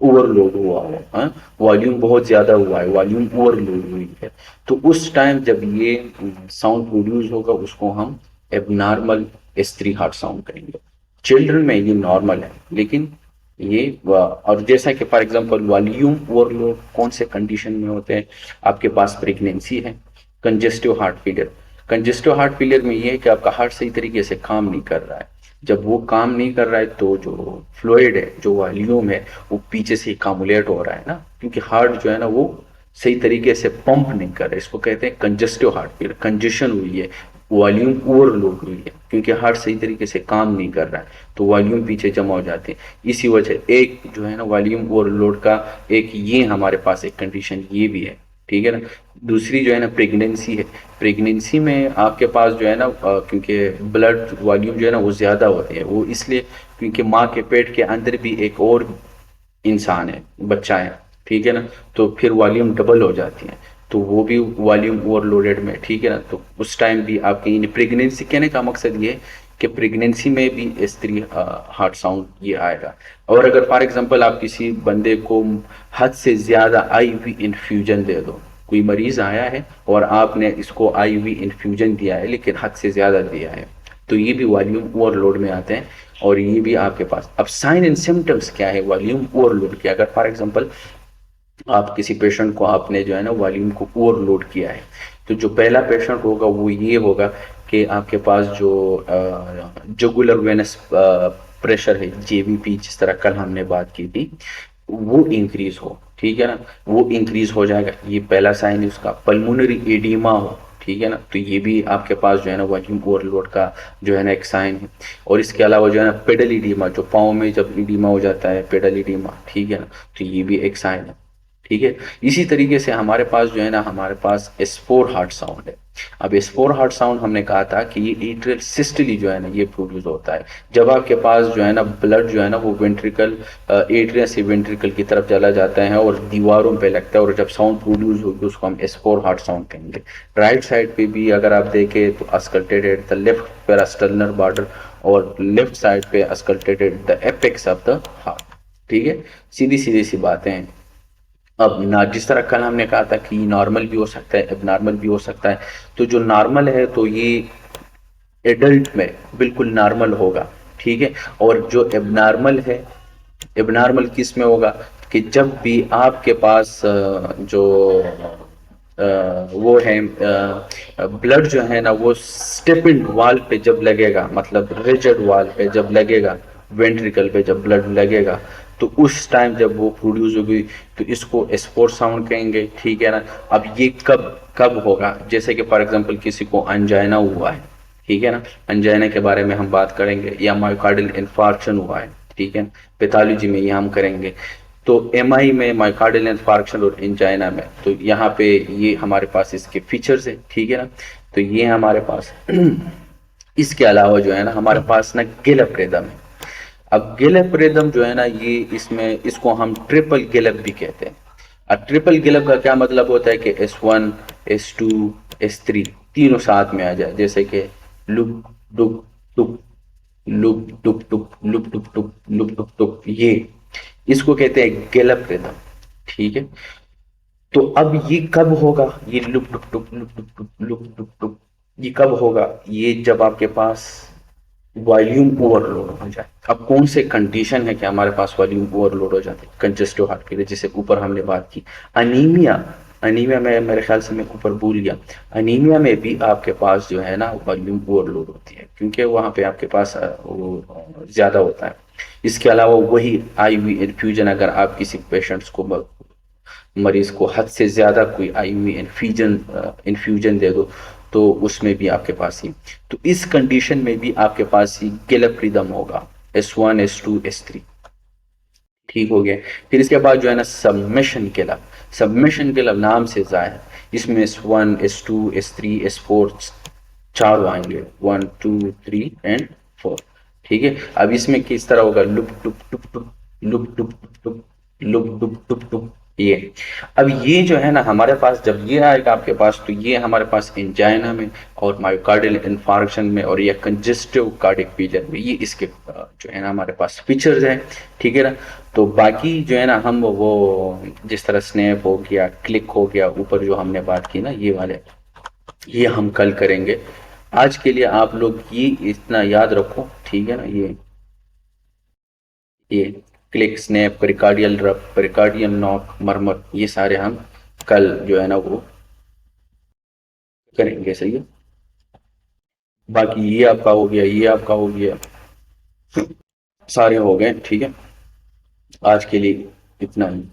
ओवरलोड हुआ हो, हाँ, वॉल्यूम बहुत ज्यादा हुआ है, वॉल्यूम ओवरलोड हुई है, तो उस टाइम जब ये साउंड प्रोड्यूस होगा उसको हम एबनॉर्मल स्त्री हार्ट साउंड करेंगे। चिल्ड्रन में ये नॉर्मल है, लेकिन ये और जैसा कि फॉर एग्जांपल वॉल्यूम ओवरलोड कौन से कंडीशन में होते हैं, आपके पास प्रेगनेंसी है, congestive heart failure. Congestive heart failure में ये है कि आपका हार्ट सही तरीके से काम नहीं कर रहा है, जब वो काम नहीं कर रहा है तो जो फ्लूइड है, जो वॉल्यूम है, वो पीछे से कामुलेट हो रहा है ना, क्योंकि हार्ट जो है ना वो सही तरीके से पंप नहीं कर रहा है, इसको कहते हैं कंजेस्टिव हार्ट फेलियर, कंजेशन हुई है, वॉल्यूम ओवरलोड हुई है, क्योंकि हार्ट सही तरीके से काम नहीं कर रहा है तो वॉल्यूम पीछे जमा हो जाती है। इसी वजह एक जो है ना वॉल्यूम ओवरलोड का एक ये हमारे पास एक कंडीशन ये भी है, ठीक है ना। दूसरी जो है ना प्रेगनेंसी है, प्रेगनेंसी में आपके पास जो है ना क्योंकि ब्लड वॉल्यूम जो है ना वो ज़्यादा होती है, वो इसलिए क्योंकि माँ के पेट के अंदर भी एक और इंसान है, बच्चा है, ठीक है ना, तो फिर वॉल्यूम डबल हो जाती है, तो वो भी वॉल्यूम ओवरलोडेड में, ठीक है ना, तो उस टाइम भी आपकी प्रेगनेंसी, कहने का मकसद ये है कि प्रेगनेंसी में भी स्त्री हार्ट साउंड ये आएगा। और अगर फॉर एग्जांपल आप किसी बंदे को हद से ज़्यादा आईवी इन्फ्यूजन दे दो, कोई मरीज आया है और आपने इसको आईवी इन्फ्यूजन दिया है लेकिन हद से ज़्यादा दिया है, तो ये भी वॉल्यूम ओवरलोड में आते हैं, और ये भी आपके पास। अब साइन एंड सिम्टम्स क्या है वॉल्यूम ओवरलोड के, अगर फॉर एग्जांपल आप किसी पेशेंट को आपने जो है ना वॉल्यूम को ओवरलोड किया है, तो जो पहला पेशेंट होगा वो ये होगा कि आपके पास जो जुगुलर वेनस प्रेशर है, जेवीपी, जिस तरह कल हमने बात की थी, वो इंक्रीज हो, ठीक है ना, वो इंक्रीज हो जाएगा, ये पहला साइन है उसका। पल्मोनरी एडिमा हो, ठीक है ना, तो ये भी आपके पास जो है ना वॉल्यूम ओवरलोड का जो है ना एक साइन है। और इसके अलावा जो है ना पेडल इडीमा, जो पाँव में जब इडीमा हो जाता है पेडल इडीमा, ठीक है ना, तो ये भी एक साइन है, ठीक है। इसी तरीके से हमारे पास जो है ना हमारे पास S4 हार्ट साउंड है। अब S4 हार्ट साउंड हमने कहा था कि ये एट्रियल सिस्टली जो है ना ये प्रोड्यूस होता है जब आपके पास जो है ना ब्लड जो है ना वो वेंट्रिकल एट्रिया से वेंट्रिकल की तरफ चला जाता है और दीवारों पे लगता है, और जब साउंड प्रोड्यूस होगी उसको हम S4 हार्ट साउंड कहेंगे। राइट साइड पे भी अगर आप देखें तो auscultated the left parasternal border, और लेफ्ट साइड पे auscultated the apex of the heart, ठीक है। सीधी सीधी सी बातें हैं। अब ना, जिस तरह कल हमने कहा था कि नॉर्मल भी हो सकता है, एबनॉर्मल भी हो सकता है, तो जो नॉर्मल है तो ये एडल्ट में बिल्कुल नॉर्मल होगा, ठीक है। और जो एबनॉर्मल है, एबनॉर्मल किस में होगा कि जब भी आपके पास जो वो है ब्लड जो है ना, वो स्टेपिंग वाल पे जब लगेगा, मतलब रिजिड वाल पे जब लगेगा, वेंट्रिकल पे जब ब्लड लगेगा, तो उस टाइम जब वो प्रोड्यूस होगी, तो इसको स्पोर्ट साउंड कहेंगे, ठीक है ना। अब ये कब कब होगा, जैसे कि फॉर एग्जांपल किसी को अंजाइना हुआ है, ठीक है ना, अंजाइना के बारे में हम बात करेंगे, या मायोकार्डियल इन्फार्क्शन हुआ है, ठीक है, पैथोलॉजी में ये हम करेंगे। तो एमआई में, मायोकार्डियल इन्फार्क्शन और एंजाइना में, तो यहाँ पे ये हमारे पास इसके फीचर्स है, ठीक है ना। तो ये हमारे पास इसके अलावा जो है ना हमारे पास ना गिलप रिदम है। अब गिलप रिदम जो है ना, ये इसमें इसको हम ट्रिपल गिलप भी कहते हैं। अब ट्रिपल गिलप का क्या मतलब होता है कि S1, S2, S3 तीनों साथ में आ जाए, जैसे कि लुप डुप टुप, लुप टुप टुप, लुप टुप टुप, लुप टुप टुप, ये इसको कहते हैं गेलप रिदम, ठीक है। तो अब ये कब होगा, ये लुप टुप टुप, लुप टुप टुप, लुप टुप टुप, ये कब होगा, ये जब आपके पास वॉल्यूम ओवरलोड हो जाए। अब कौन से कंडीशन है कि हमारे पास वॉल्यूम ओवरलोड हो जाते हैं कंजेस्टिव हार्ट के लिए, जैसे ऊपर हमने बात की अनीमिया। अनीमिया में मेरे ख्याल से मैं ऊपर भूल गया, अनीमिया में भी आपके पास जो है ना वॉल्यूम ओवरलोड होती है, क्योंकि वहां पे आपके पास वो ज्यादा होता है। इसके अलावा वही आईवी इन्फ्यूजन, अगर आप किसी पेशेंट्स को, मरीज को हद से ज्यादा कोई आईवी इन्फ्यूजन इन्फ्यूजन दे दो, तो उसमें भी आपके पास ही, तो इस कंडीशन में भी आपके पास ही गिलप रिदम होगा, S1, S2, S3, ठीक हो गया। फिर इसके बाद जो है ना सबमिशन गिलप, सबमिशन गिलप नाम से जाहिर, इसमें S1, S2, S3, S4 चारों आएंगे, 1, 2, 3 एंड 4, ठीक है। अब इसमें किस तरह होगा, लुप टुप टुप टुप, लुप टुप टुप टुप, लुप टुप टुप टुप, ये। अब ये जो है ना हमारे पास जब ये आएगा आपके पास, तो ये हमारे पास एंजाइना में और मायोकार्डियल इन्फार्क्शन में और ये कंजेस्टिव कार्डिक फीचर में, ये इसके जो है ना हमारे पास फीचर्स हैं, ठीक है ना। तो बाकी जो है ना हम वो जिस तरह स्नैप हो गया, क्लिक हो गया, ऊपर जो हमने बात की ना ये वाले, ये हम कल करेंगे। आज के लिए आप लोग ये इतना याद रखो, ठीक है ना, ये क्लिक, स्नैप, पेरिकार्डियल रब, पेरिकार्डियल नॉक, मरमर, ये सारे हम कल जो है ना वो करेंगे, सही है। बाकी ये आपका हो गया, ये आपका हो गया, सारे हो गए, ठीक है। आज के लिए इतना ही।